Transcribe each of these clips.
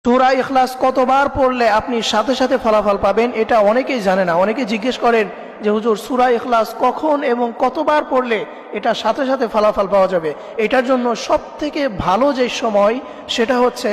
সূরা ইখলাস কতবার পড়লে আপনি সাথে সাথে ফলাফল পাবেন এটা অনেকেই জানে না। অনেকে জিজ্ঞেস করেন যে হুজুর সূরা ইখলাস কখন এবং কতবার পড়লে এটা সাথে সাথে ফলাফল পাওয়া যাবে। এটার জন্য সবথেকে ভালো যে সময় সেটা হচ্ছে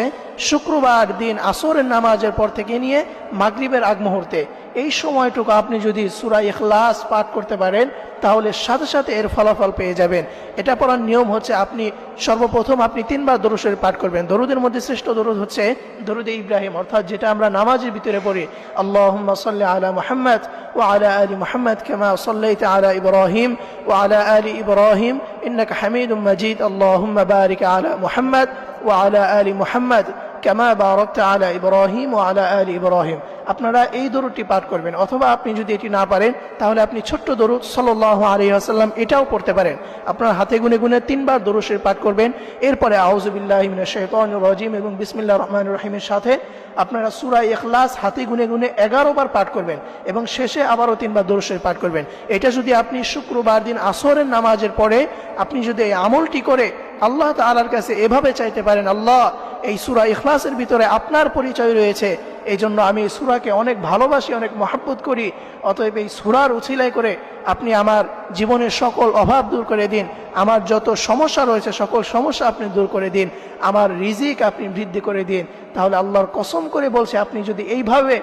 শুক্রবার দিন আসরের নামাজের পর থেকে নিয়ে মাগরিবের আগ মুহূর্তে। এই সময়টুকু আপনি যদি সূরা ইখলাস পাঠ করতে পারেন তাহলে সাথে সাথে এর ফলাফল পেয়ে যাবেন। এটা পড়ার নিয়ম হচ্ছে আপনি সর্বপ্রথম আপনি 3 বার দরুদ শরীফ পাঠ করবেন। দরুদের মধ্যে শ্রেষ্ঠ দরুদ হচ্ছে দরুদে ইব্রাহিম, অর্থাৎ যেটা আমরা নামাজের ভিতরে পড়ি, আল্লাহুম্মা সাল্লি আলা মুহাম্মাদ ওয়া আলা আলি মুহাম্মাদ কামা সাল্লাইতা আলা ইব্রাহিম ওয়া আলা আলি ইব্রাহিম ইন্নাকা হামিদুম মাজিদ, আল্লাহুম্মা বারিক আলা মুহাম্মাদ ওয়া আলা আলি মুহাম্মাদ কামা বারাকতা আলা ইব্রাহিম ওয়া আলা আলি ইব্রাহিম। আপনারা এই দরুদটি পাঠ করবেন, অথবা আপনি যদি এটি না পারেন তাহলে আপনি ছোট্ট দরুদ সাল্লাল্লাহু আলাইহি ওয়াসাল্লাম এটাও পড়তে পারেন। আপনার হাতে গুনে গুনে 3 বার দরুদ শরীফ পাঠ করবেন। এরপরে আউযু বিল্লাহি মিনাশ শাইতানির রাজিম এবং বিসমিল্লাহির রহমানির রহিমের সাথে আপনারা সূরা ইখলাস হাতে গুনে গুনে 11 বার পাঠ করবেন এবং শেষে আবারও 3 বার দরুদ শরীফ পাঠ করবেন। এটা যদি আপনি শুক্রবার দিন আসরের নামাজের পরে আপনি যদি এই আমলটি করে আল্লাহ তাআলার কাছে এভাবে চাইতে পারেন, আল্লাহ এই সূরা ইখলাসের ভিতরে আপনার পরিচয় রয়েছে, এই জন্য আমি এই সূরাকে অনেক ভালোবাসি, অনেক মহব্বত করি, অতএব এই সূরার উছিলায় করে আপনি আমার জীবনের সকল অভাব দূর করে দিন, আমার যত সমস্যা রয়েছে সকল সমস্যা আপনি দূর করে দিন, আমার রিজিক আপনি বৃদ্ধি করে দিন। তাহলে আল্লাহর কসম করে বলছে আপনি যদি এইভাবে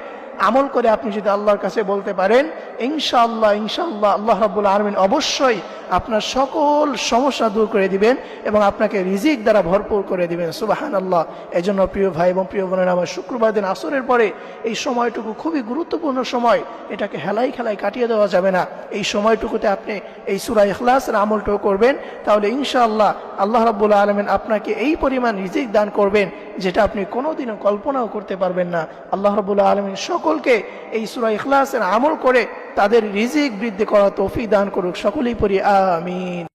আমল করে আপনি যদি আল্লাহর কাছে বলতে পারেন, ইনশাআল্লাহ ইনশাআল্লাহ আল্লাহ রাব্বুল আলামিন অবশ্যই আপনার সকল সমস্যা দূর করে দিবেন এবং আপনাকে রিজিক দ্বারা ভরপুর করে দিবেন। সুবহানাল্লাহ। এজন্য প্রিয় ভাই এবং প্রিয় বোনেরা, আমার শুক্রবার দিন আসরের পরে এই সময়টুকু খুবই গুরুত্বপূর্ণ সময়, এটাকে হেলাই খেলাই কাটিয়ে দেওয়া যাবে না। এই সময়টুকুতে আপনি এই সূরা ইখলাসের আমলটাও করবেন, তাহলে ইনশাআল্লাহ আল্লাহ রাব্বুল আলামিন আপনাকে এই পরিমাণ রিজিক দান করবেন যেটা আপনি কোনোদিনও কল্পনাও করতে পারবেন না। আল্লাহ রাব্বুল আলামিন সকলকে এই সূরা ইখলাসের আমল করে তাদের রিজিক বৃদ্ধি করা তৌফিক দান করুক। সকলেই পড়ি আমিন।